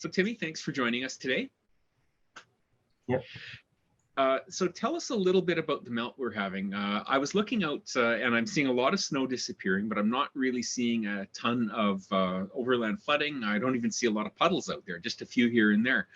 So Timi, thanks for joining us today. Yeah. So tell us a little bit about the melt we're having. I was looking out and I'm seeing a lot of snow disappearing, but I'm not really seeing a ton of overland flooding. I don't even see a lot of puddles out there, just a few here and there.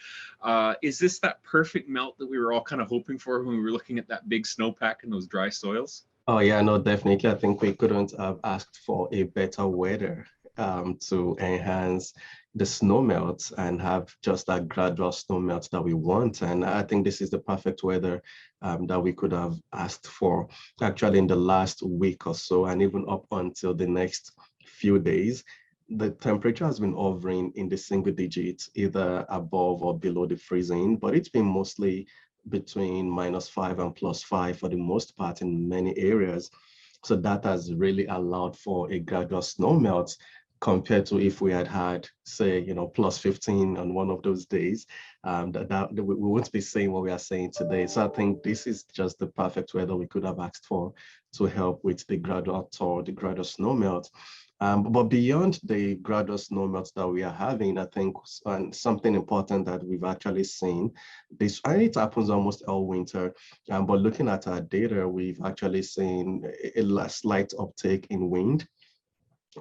Is this that perfect melt that we were all kind of hoping for when we were looking at that big snowpack and those dry soils? Oh yeah, no, definitely. I think we couldn't have asked for a better weather to enhance the snow melt and have just that gradual snow melt that we want. And I think this is the perfect weather that we could have asked for actually in the last week or so, and even up until the next few days. The temperature has been hovering in the single digits, either above or below the freezing, but it's been mostly between -5 and +5 for the most part in many areas. So that has really allowed for a gradual snow melt compared to if we had had, say, +15 on one of those days, we won't be saying what we are saying today. So I think this is just the perfect weather we could have asked for to help with the gradual thaw, the gradual snow melt. But beyond the gradual snow melts that we are having, I think something important that we've actually seen, and it happens almost all winter, but looking at our data, we've actually seen a slight uptake in wind.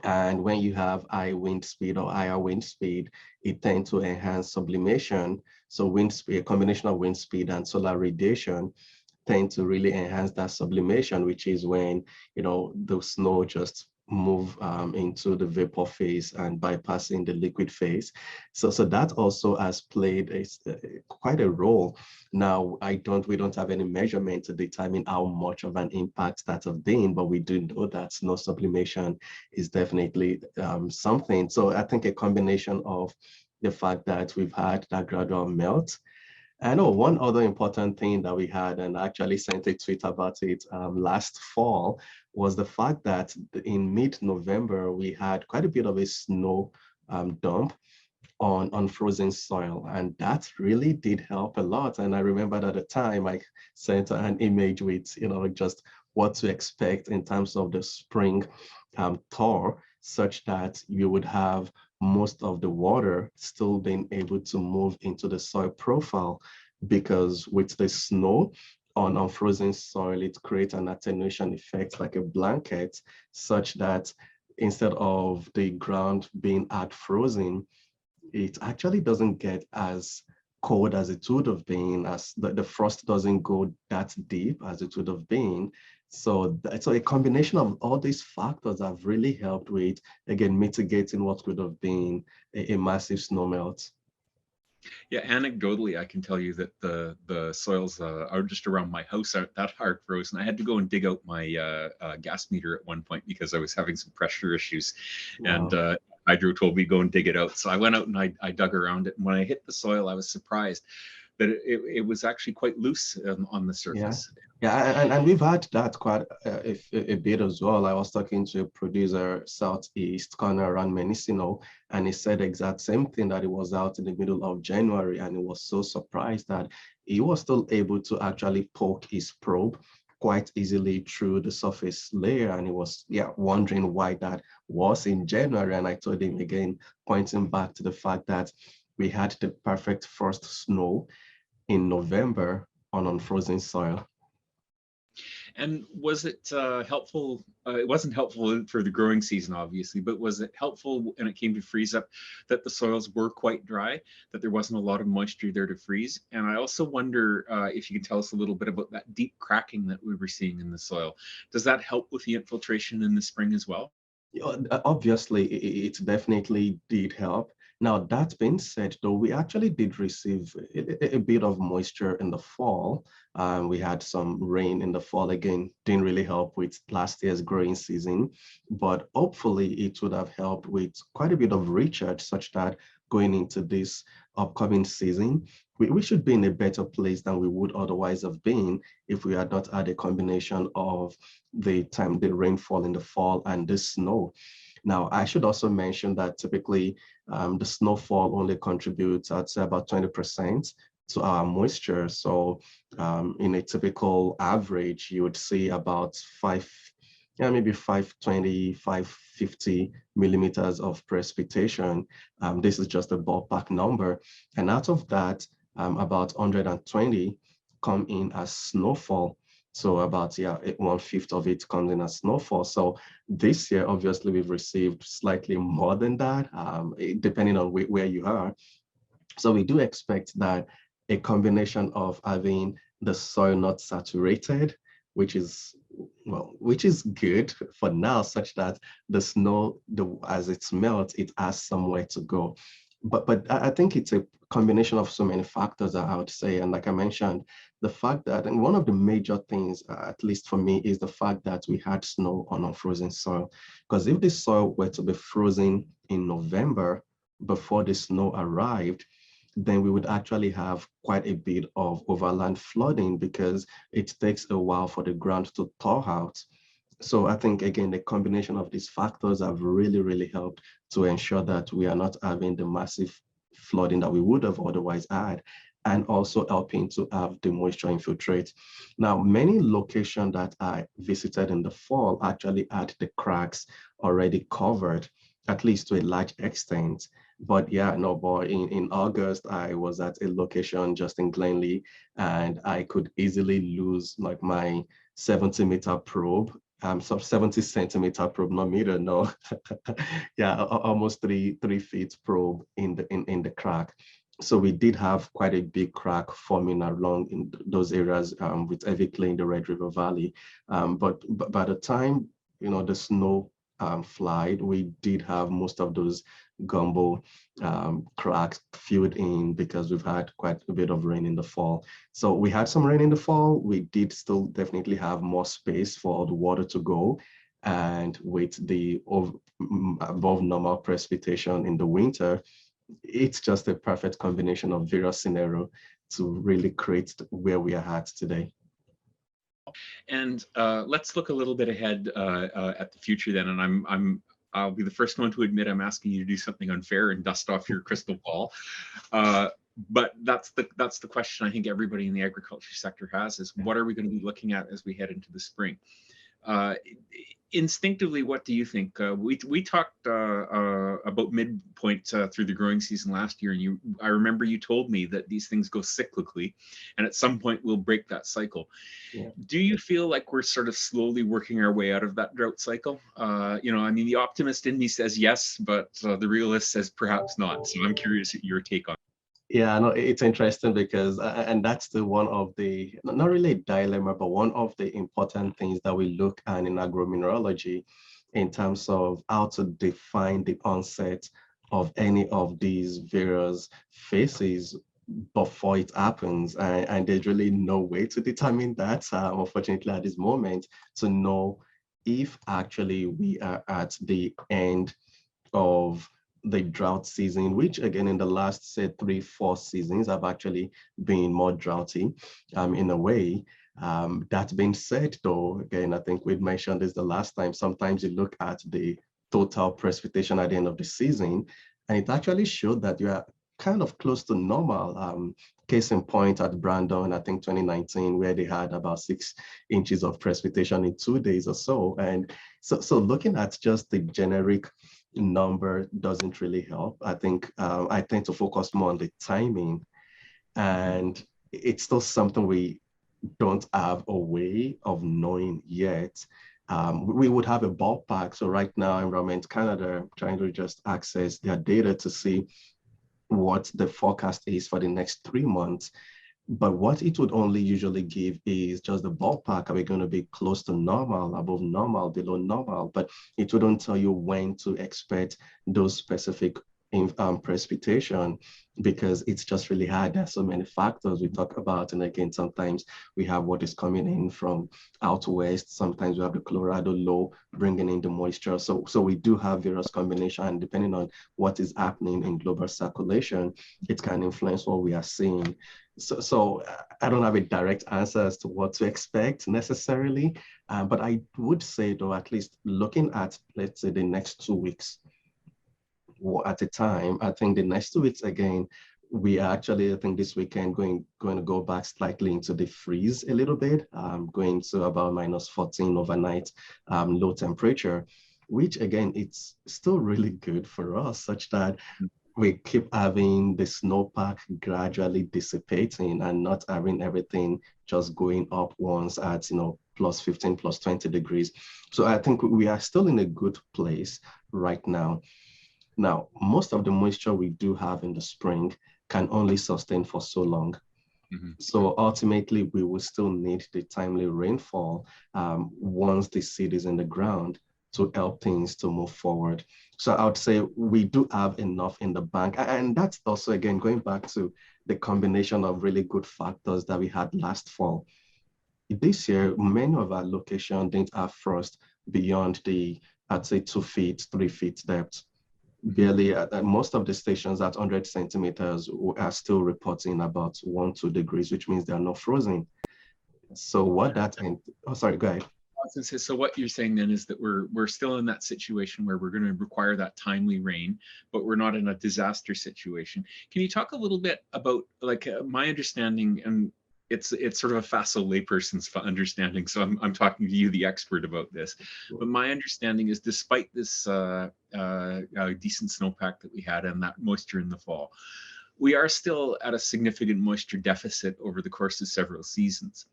And when you have high wind speed or higher wind speed, it tends to enhance sublimation. So wind speed, a combination of wind speed and solar radiation tend to really enhance that sublimation, which is when, the snow just move into the vapor phase and bypassing the liquid phase. So that also has played quite a role. Now, we don't have any measurement to determine how much of an impact that has been, but we do know that snow sublimation is definitely something. So I think a combination of the fact that we've had that gradual melt. I know one other important thing that we had, and I actually sent a tweet about it last fall, was the fact that in mid-November, we had quite a bit of a snow dump on frozen soil, and that really did help a lot. And I remember at the time I sent an image with, just what to expect in terms of the spring thaw, such that you would have most of the water still being able to move into the soil profile, because with the snow on frozen soil, it creates an attenuation effect like a blanket, such that instead of the ground being hard frozen, it actually doesn't get as cold as it would have been, as the frost doesn't go that deep as it would have been. So a combination of all these factors have really helped with, again, mitigating what could have been a massive snow melt. Yeah, anecdotally, I can tell you that the soils are just around my house aren't that hard frozen. I had to go and dig out my gas meter at one point because I was having some pressure issues, Wow. and Hydro told me to go and dig it out. So I went out and I dug around it, and when I hit the soil, I was surprised that it was actually quite loose on the Yeah. surface. Yeah, and we've had that quite a bit as well. I was talking to a producer southeast corner around Mendocino, and he said the exact same thing, that he was out in the middle of January and he was so surprised that he was still able to actually poke his probe quite easily through the surface layer. And he was wondering why that was in January. And I told him again, pointing back to the fact that we had the perfect first snow in November on unfrozen soil. And was it helpful? It wasn't helpful for the growing season, obviously, but was it helpful when it came to freeze up that the soils were quite dry, that there wasn't a lot of moisture there to freeze? And I also wonder if you can tell us a little bit about that deep cracking that we were seeing in the soil. Does that help with the infiltration in the spring as well? Obviously, it definitely did help. Now, that being said, though, we actually did receive a bit of moisture in the fall. We had some rain in the fall. Again, didn't really help with last year's growing season, but hopefully it would have helped with quite a bit of recharge, such that going into this upcoming season, we should be in a better place than we would otherwise have been if we had not had a combination of the rainfall in the fall and the snow. Now, I should also mention that typically the snowfall only contributes, I'd say, about 20% to our moisture. So in a typical average, you would see about yeah, maybe 520, 550 millimeters of precipitation. This is just a ballpark number. And out of that, about 120 come in as snowfall. So about, yeah, 1/5 of it comes in as snowfall. So this year, obviously, we've received slightly more than that, depending on where you are. So we do expect that a combination of having the soil not saturated, which is, well, which is good for now, such that the snow, as it melts, it has somewhere to go. But I think it's a combination of so many factors, I would say. And like I mentioned, the fact that, and one of the major things, at least for me, is the fact that we had snow on unfrozen soil. Because if the soil were to be frozen in November before the snow arrived, then we would actually have quite a bit of overland flooding because it takes a while for the ground to thaw out. So I think, again, the combination of these factors have really, really helped to ensure that we are not having the massive flooding that we would have otherwise had, and also helping to have the moisture infiltrate. Now, many locations that I visited in the fall actually had the cracks already covered, at least to a large extent. But yeah, no, but in August, I was at a location just in Glenlee, and I could easily lose like my 70-meter probe, so 70-centimeter probe, not meter, no. Yeah, almost three feet probe in the crack. So we did have quite a big crack forming along in those areas, with heavy clay in the Red River Valley. But by the time, the snow flight, we did have most of those gumbo cracks filled in because we've had quite a bit of rain in the fall. So we had some rain in the fall. We did still definitely have more space for the water to go. And with the above normal precipitation in the winter, it's just a perfect combination of various scenarios to really create where we are at today. And let's look a little bit ahead at the future then. And I'll be the first one to admit I'm asking you to do something unfair and dust off your crystal ball. But that's the question I think everybody in the agriculture sector has: is what are we going to be looking at as we head into the spring? Instinctively, what do you think? We talked about midpoint through the growing season last year, and I remember you told me that these things go cyclically, and at some point we'll break that cycle. Yeah. Do you feel like we're sort of slowly working our way out of that drought cycle? I mean, the optimist in me says yes, but the realist says perhaps not. So I'm curious your take on it. Yeah, no, it's interesting because, and that's the one of the, not really a dilemma, but one of the important things that we look at in agromineralogy in terms of how to define the onset of any of these various phases before it happens. And there's really no way to determine that, unfortunately, at this moment, to know if actually we are at the end of the drought season, which again in the last, say, 3-4 seasons have actually been more droughty in a way. That being said, though, again, I think we'd mentioned this the last time, sometimes you look at the total precipitation at the end of the season, and it actually showed that you are kind of close to normal. Case in point at Brandon, I think 2019, where they had about 6 inches of precipitation in 2 days or so. And so looking at just the generic number doesn't really help. I think I tend to focus more on the timing, and it's still something we don't have a way of knowing yet. We would have a ballpark. So right now, Environment Canada trying to just access their data to see what the forecast is for the next 3 months. But what it would only usually give is just the ballpark. Are we going to be close to normal, above normal, below normal? But it wouldn't tell you when to expect those specific precipitation, because it's just really hard. There's so many factors we talk about. And again, sometimes we have what is coming in from out west. Sometimes we have the Colorado low bringing in the moisture. So we do have various combinations, and depending on what is happening in global circulation, it can influence what we are seeing. So I don't have a direct answer as to what to expect necessarily, but I would say, though, at least looking at, let's say, the next 2 weeks at a time, I think the next 2 weeks, again, We are actually, I think this weekend going to go back slightly into the freeze a little bit, going to about -14 overnight, low temperature, which again, it's still really good for us, such that we keep having the snowpack gradually dissipating and not having everything just going up once at, +15, +20 degrees. So I think we are still in a good place right now. Now, most of the moisture we do have in the spring can only sustain for so long. Mhm. So ultimately, we will still need the timely rainfall once the seed is in the ground to help things to move forward. So I would say we do have enough in the bank. And that's also, again, going back to the combination of really good factors that we had last fall. This year, many of our locations didn't have frost beyond the, I'd say, 2 feet, 3 feet depth. Mhm. Barely at most of the stations at 100 centimeters are still reporting about 1, 2 degrees, which means they are not frozen. So what that and oh, sorry, go ahead. I was gonna say, so what you're saying then is that we're still in that situation where we're going to require that timely rain, but we're not in a disaster situation. Can you talk a little bit about, like, my understanding, and it's sort of a facile layperson's understanding, so I'm talking to you, the expert, about this. But my understanding is, despite this decent snowpack that we had and that moisture in the fall, we are still at a significant moisture deficit over the course of several seasons.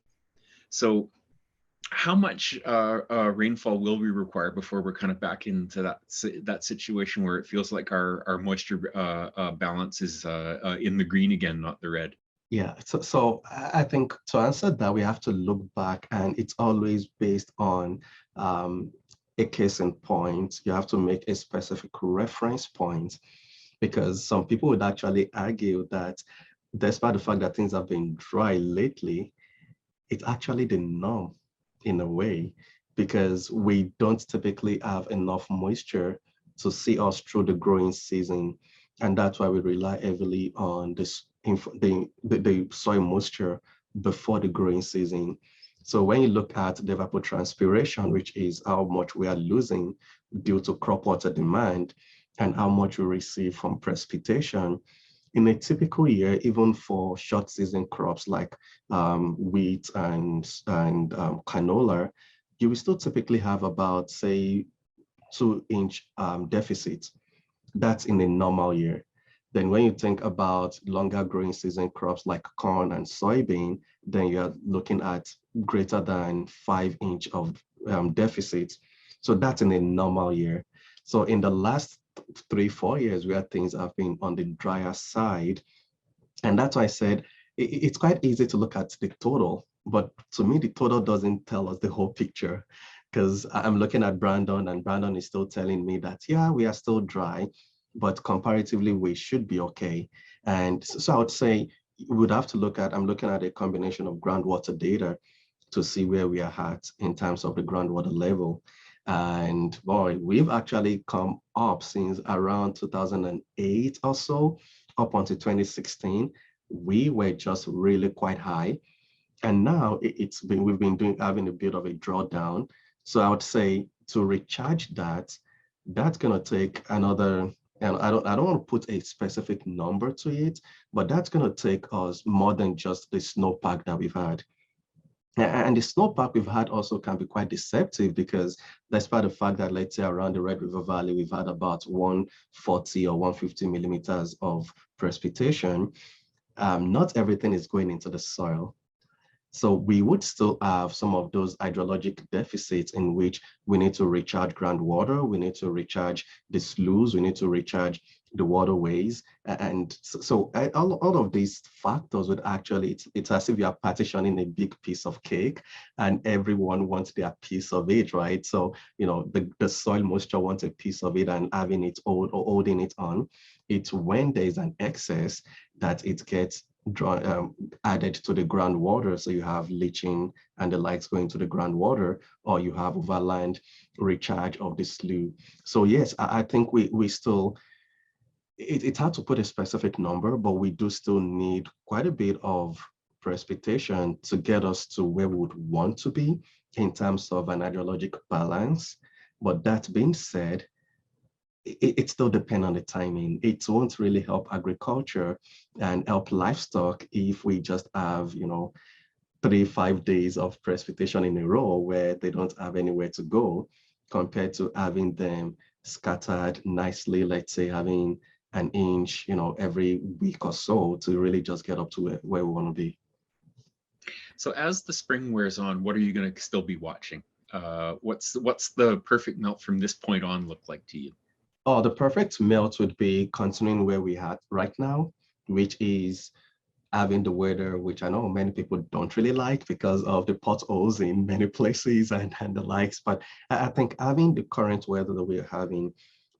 So how much rainfall will we require before we're kind of back into that situation where it feels like our moisture balance is in the green again, not the red? Yeah, so I think to answer that, we have to look back, and it's always based on a case in point. You have to make a specific reference point, because some people would actually argue that despite the fact that things have been dry lately, it's actually the norm in a way, because we don't typically have enough moisture to see us through the growing season. And that's why we rely heavily on the soil moisture before the growing season. So when you look at the evapotranspiration, which is how much we are losing due to crop water demand and how much we receive from precipitation, in a typical year, even for short season crops like wheat and canola, you will still typically have about, say, 2 inch deficit. That's in a normal year. Then when you think about longer growing season crops like corn and soybean, then you're looking at greater than 5 inch of deficit. So that's in a normal year. So in the last 3, 4 years, where things have been on the drier side, and that's why I said it's quite easy to look at the total, but to me, the total doesn't tell us the whole picture, because I'm looking at Brandon, and Brandon is still telling me that, yeah, we are still dry, but comparatively, we should be okay. And so I would say we would have to I'm looking at a combination of groundwater data to see where we are at in terms of the groundwater level. And boy, we've actually come up since around 2008 or so, up until 2016. We were just really quite high. And now we've been having a bit of a drawdown. So I would say to recharge that, that's gonna take another, and I don't want to put a specific number to it, but that's gonna take us more than just the snowpack that we've had. And the snowpack we've had also can be quite deceptive, because despite the fact that, let's say, around the Red River Valley, we've had about 140 or 150 millimeters of precipitation, not everything is going into the soil. So we would still have some of those hydrologic deficits in which we need to recharge groundwater, we need to recharge the sloughs, we need to recharge the waterways. And so all of these factors would actually, it's as if you are partitioning a big piece of cake and everyone wants their piece of it, right? So, the soil moisture wants a piece of it, and having it or holding it on. It's when there's an excess that it gets added to the groundwater. So you have leaching and the likes going to the groundwater, or you have overland recharge of the slough. So yes, I think we still, it's hard to put a specific number, but we do still need quite a bit of precipitation to get us to where we would want to be in terms of an hydrologic balance. But that being said, it still depends on the timing. It won't really help agriculture and help livestock if we just have, 3, 5 days of precipitation in a row where they don't have anywhere to go, compared to having them scattered nicely, let's say having an inch, every week or so to really just get up to where we want to be. So as the spring wears on, what are you going to still be watching? What's the perfect melt from this point on look like to you? Oh, the perfect melt would be continuing where we had right now, which is having the weather, which I know many people don't really like because of the potholes in many places and the likes. But I think having the current weather that we're having,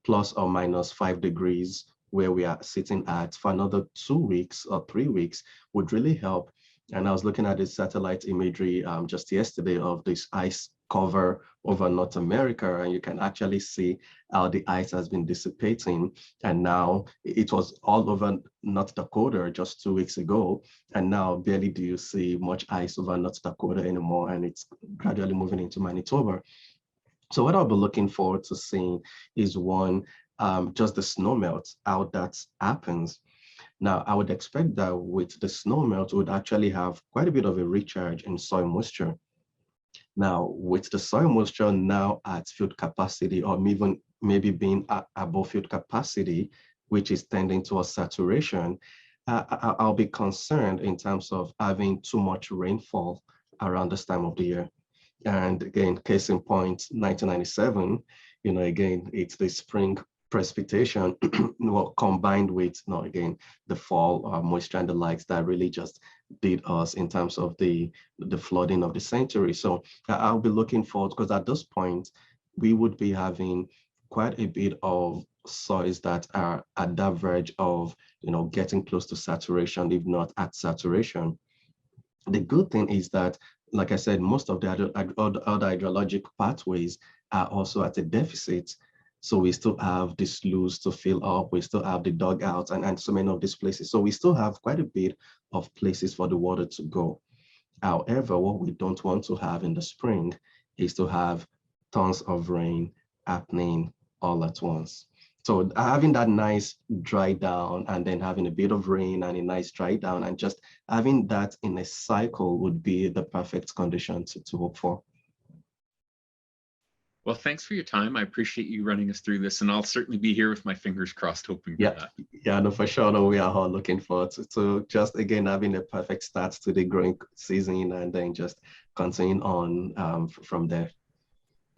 ±5 degrees, where we are sitting at for another 2 weeks or 3 weeks, would really help. And I was looking at the satellite imagery just yesterday of this ice cover over North America, and you can actually see how the ice has been dissipating. And now it was all over North Dakota just 2 weeks ago. And now barely do you see much ice over North Dakota anymore. And it's gradually moving into Manitoba. So what I'll be looking forward to seeing is one, just the snow melt, how that happens. Now, I would expect that with the snow melt, we would actually have quite a bit of a recharge in soil moisture. Now, with the soil moisture now at field capacity, or even maybe being above field capacity, which is tending towards saturation, I'll be concerned in terms of having too much rainfall around this time of the year. And again, case in point, 1997, again, it's the spring precipitation well, combined with, again, the fall moisture and the likes that really just did us in terms of the flooding of the century. So I'll be looking forward, because at this point, we would be having quite a bit of soils that are at that verge of, getting close to saturation, if not at saturation. The good thing is that, like I said, most of the other hydrologic pathways are also at a deficit. So we still have the sloughs to fill up, we still have the dugouts and so many of these places. So we still have quite a bit of places for the water to go. However, what we don't want to have in the spring is to have tons of rain happening all at once. So having that nice dry down and then having a bit of rain and a nice dry down and just having that in a cycle would be the perfect condition to hope for. Well, thanks for your time. I appreciate you running us through this, and I'll certainly be here with my fingers crossed, hoping for that. Yeah, no, for sure. No, we are all looking forward to just again having a perfect start to the growing season and then just continuing on from there.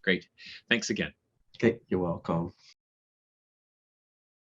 Great. Thanks again. Okay, you're welcome.